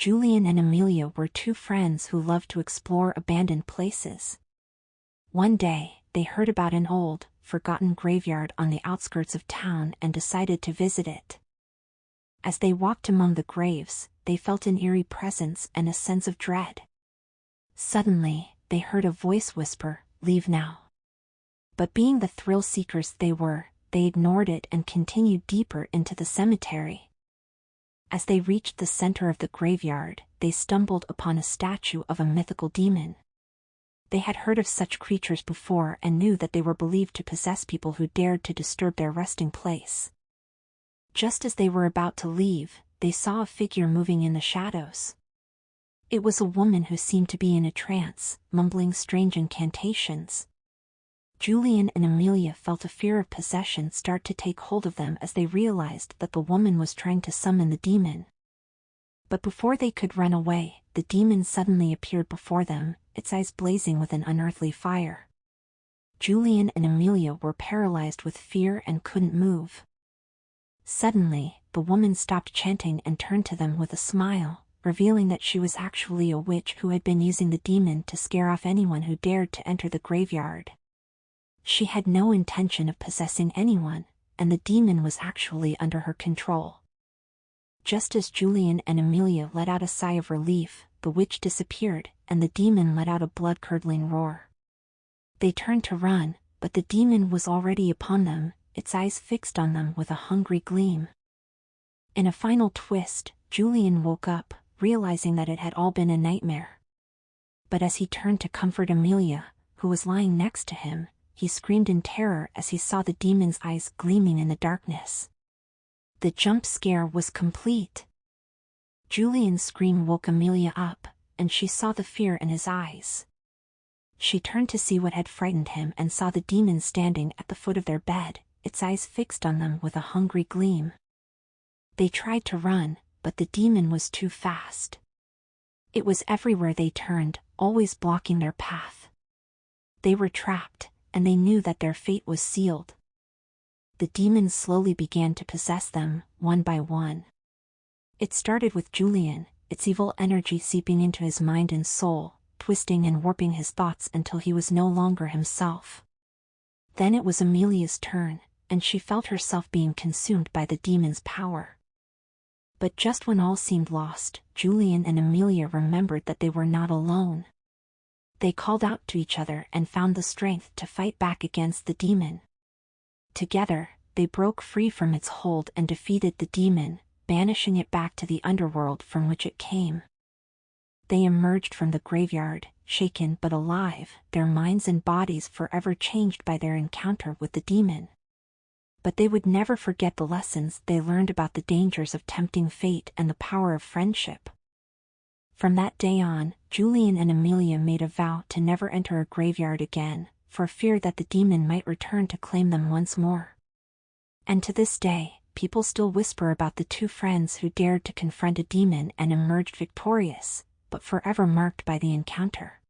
Julian and Amelia were two friends who loved to explore abandoned places. One day, they heard about an old, forgotten graveyard on the outskirts of town and decided to visit it. As they walked among the graves, they felt an eerie presence and a sense of dread. Suddenly, they heard a voice whisper, "Leave now." But being the thrill-seekers they were, they ignored it and continued deeper into the cemetery. As they reached the center of the graveyard, they stumbled upon a statue of a mythical demon. They had heard of such creatures before and knew that they were believed to possess people who dared to disturb their resting place. Just as they were about to leave, they saw a figure moving in the shadows. It was a woman who seemed to be in a trance, mumbling strange incantations. Julian and Amelia felt a fear of possession start to take hold of them as they realized that the woman was trying to summon the demon. But before they could run away, the demon suddenly appeared before them, its eyes blazing with an unearthly fire. Julian and Amelia were paralyzed with fear and couldn't move. Suddenly, the woman stopped chanting and turned to them with a smile, revealing that she was actually a witch who had been using the demon to scare off anyone who dared to enter the graveyard. She had no intention of possessing anyone, and the demon was actually under her control. Just as Julian and Amelia let out a sigh of relief, the witch disappeared, and the demon let out a blood-curdling roar. They turned to run, but the demon was already upon them, its eyes fixed on them with a hungry gleam. In a final twist, Julian woke up, realizing that it had all been a nightmare. But as he turned to comfort Amelia, who was lying next to him, he screamed in terror as he saw the demon's eyes gleaming in the darkness. The jump scare was complete. Julian's scream woke Amelia up, and she saw the fear in his eyes. She turned to see what had frightened him and saw the demon standing at the foot of their bed, its eyes fixed on them with a hungry gleam. They tried to run, but the demon was too fast. It was everywhere they turned, always blocking their path. They were trapped, and they knew that their fate was sealed. The demons slowly began to possess them, one by one. It started with Julian, its evil energy seeping into his mind and soul, twisting and warping his thoughts until he was no longer himself. Then it was Amelia's turn, and she felt herself being consumed by the demon's power. But just when all seemed lost, Julian and Amelia remembered that they were not alone. They called out to each other and found the strength to fight back against the demon. Together, they broke free from its hold and defeated the demon, banishing it back to the underworld from which it came. They emerged from the graveyard, shaken but alive, their minds and bodies forever changed by their encounter with the demon. But they would never forget the lessons they learned about the dangers of tempting fate and the power of friendship. From that day on, Julian and Amelia made a vow to never enter a graveyard again, for fear that the demon might return to claim them once more. And to this day, people still whisper about the two friends who dared to confront a demon and emerged victorious, but forever marked by the encounter.